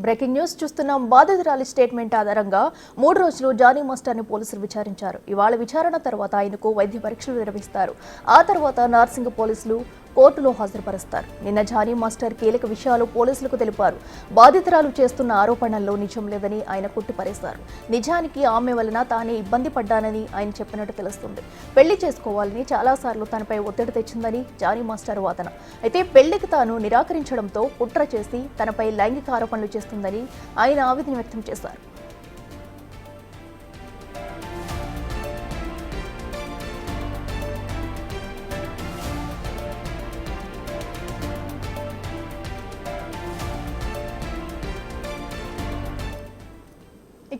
Breaking news చూస్తున్నాం. బాధితురాలి statement ఆధారంగా 3 రోజులు జానీ మాస్టర్ని పోలీసులు విచారించారు. ఇవాళ విచారణ తర్వాత ఆయనకు వైద్య పరీక్షలు నిర్వహిస్తారు. ఆ తర్వాత నార్సింగ్ పోలీసులు కోర్టులో హాజరుపరుస్తారు. నిన్న జానీ మాస్టర్ కీలక విషయాలు పోలీసులకు తెలిపారు. బాధితురాలు చేస్తున్న ఆరోపణల్లో నిజం లేదని ఆయన కొట్టిపారేశారు. నిజానికి ఆమె వలన తానే ఇబ్బంది పడ్డానని ఆయన చెప్పినట్టు తెలుస్తుంది. పెళ్లి చేసుకోవాలని చాలాసార్లు తనపై ఒత్తిడి తెచ్చిందని జానీ మాస్టర్ వాదన. అయితే పెళ్లికి తాను నిరాకరించడంతో కుట్ర చేసి తనపై లైంగిక ఆరోపణలు చేస్తుందని ఆయన ఆవేదన వ్యక్తం చేశారు.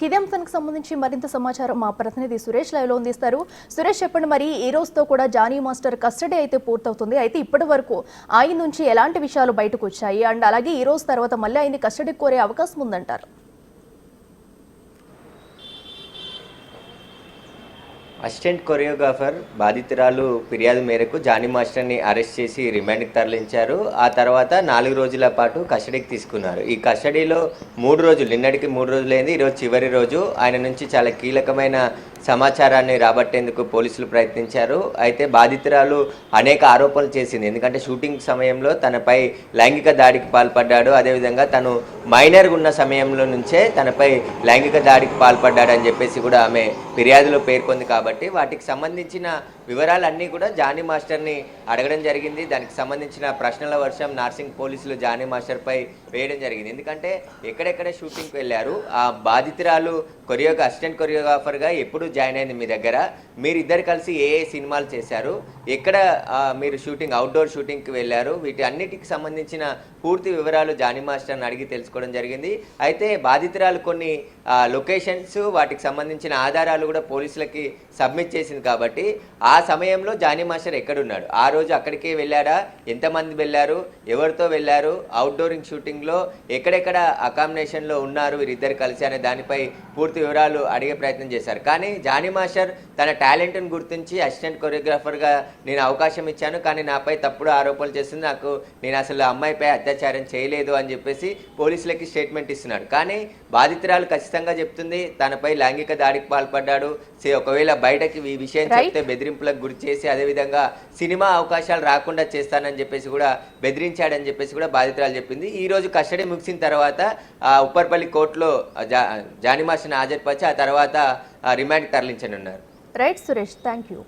ఇదే అంశానికి సంబంధించి మరింత సమాచారం మా ప్రతినిధి సురేష్ లైవ్ లో అందిస్తారు. సురేష్, చెప్పండి, మరి ఈ రోజుతో కూడా జానీ మాస్టర్ కస్టడీ అయితే పూర్తవుతుంది. అయితే ఇప్పటి వరకు ఆయన నుంచి ఎలాంటి విషయాలు బయటకు వచ్చాయి, అండ్ అలాగే ఈ రోజు తర్వాత మళ్ళీ ఆయన కస్టడీ కోరే అవకాశం ఉందంటారు? అసిస్టెంట్ కొరియోగ్రాఫర్ బాధితురాలు ఫిర్యాదు మేరకు జానీ మాస్టర్ని అరెస్ట్ చేసి రిమాండ్కి తరలించారు. ఆ తర్వాత 4 రోజుల పాటు కస్టడీకి తీసుకున్నారు. ఈ కస్టడీలో 3 రోజులు, నిన్నటికి 3 రోజులైంది. ఈరోజు చివరి రోజు. ఆయన నుంచి చాలా కీలకమైన సమాచారాన్ని రాబట్టేందుకు పోలీసులు ప్రయత్నించారు. అయితే బాధితురాలు అనేక ఆరోపణలు చేసింది. ఎందుకంటే షూటింగ్ సమయంలో తనపై లైంగిక దాడికి పాల్పడ్డాడు, అదేవిధంగా తను మైనర్గా ఉన్న సమయంలో నుంచే తనపై లైంగిక దాడికి పాల్పడ్డాడని చెప్పేసి కూడా ఆమె ఫిర్యాదులో పేర్కొంది. కాబట్టి వాటికి సంబంధించిన వివరాలన్నీ కూడా జానీ మాస్టర్ని అడగడం జరిగింది. దానికి సంబంధించిన ప్రశ్నల వర్షం నార్సింగ్ పోలీసులు జానీ మాస్టర్పై వేయడం జరిగింది. ఎందుకంటే ఎక్కడెక్కడ షూటింగ్కి వెళ్ళారు, ఆ బాధితురాలు అసిస్టెంట్ కొరియోగ్రాఫర్గా ఎప్పుడు జాయిన్ అయింది మీ దగ్గర, మీరిద్దరు కలిసి ఏ సినిమాలు చేశారు, ఎక్కడ మీరు అవుట్డోర్ షూటింగ్కి వెళ్ళారు, వీటి అన్నిటికి సంబంధించిన పూర్తి వివరాలు జానీ మాస్టర్ని అడిగి తెలుసుకోవడం జరిగింది. అయితే బాధితురాలు కొన్ని లొకేషన్స్, వాటికి సంబంధించిన ఆధారాలు కూడా పోలీసులకి సబ్మిట్ చేసింది. కాబట్టి ఆ సమయంలో జానీ మాస్టర్ ఎక్కడున్నాడు, ఆ రోజు అక్కడికే వెళ్ళాడా, ఎంతమంది వెళ్ళారు, ఎవరితో వెళ్ళారు, అవుట్డోరింగ్ షూటింగ్లో ఎక్కడెక్కడ అకామిడేషన్లో ఉన్నారు వీరిద్దరు కలిసి అనే దానిపై పూర్తి వివరాలు అడిగే ప్రయత్నం చేశారు. కానీ జానీ మాస్టర్ తన టాలెంట్ను గుర్తించి అసిస్టెంట్ కొరియోగ్రాఫర్గా నేను అవకాశం ఇచ్చాను, కానీ నాపై తప్పుడు ఆరోపణలు చేస్తుంది, నేను అసలు అమ్మాయిపై అత్యాచారం చేయలేదు అని చెప్పేసి పోలీసులకి స్టేట్మెంట్ ఇస్తున్నాడు. కానీ బాధితురాలు ఖచ్చితంగా చెప్తుంది తనపై లైంగిక దాడికి పాల్పడ్డాడు, ఒకవేళ బయటకి ఈ విషయం చెప్తే బెదిరింపులకు గురి చేసి అదేవిధంగా సినిమా అవకాశాలు రాకుండా చేస్తానని చెప్పేసి కూడా బెదిరించాడని చెప్పేసి కూడా బాధితురాలు చెప్పింది. ఈ రోజు కస్టడీ ముగిసిన తర్వాత ఉప్పర్పల్లి కోర్టులో జానీ మాస్టర్ని హాజరుపరిచి ఆ తర్వాత రిమాండ్కి తరలించనున్నారు. Right Suresh, thank you.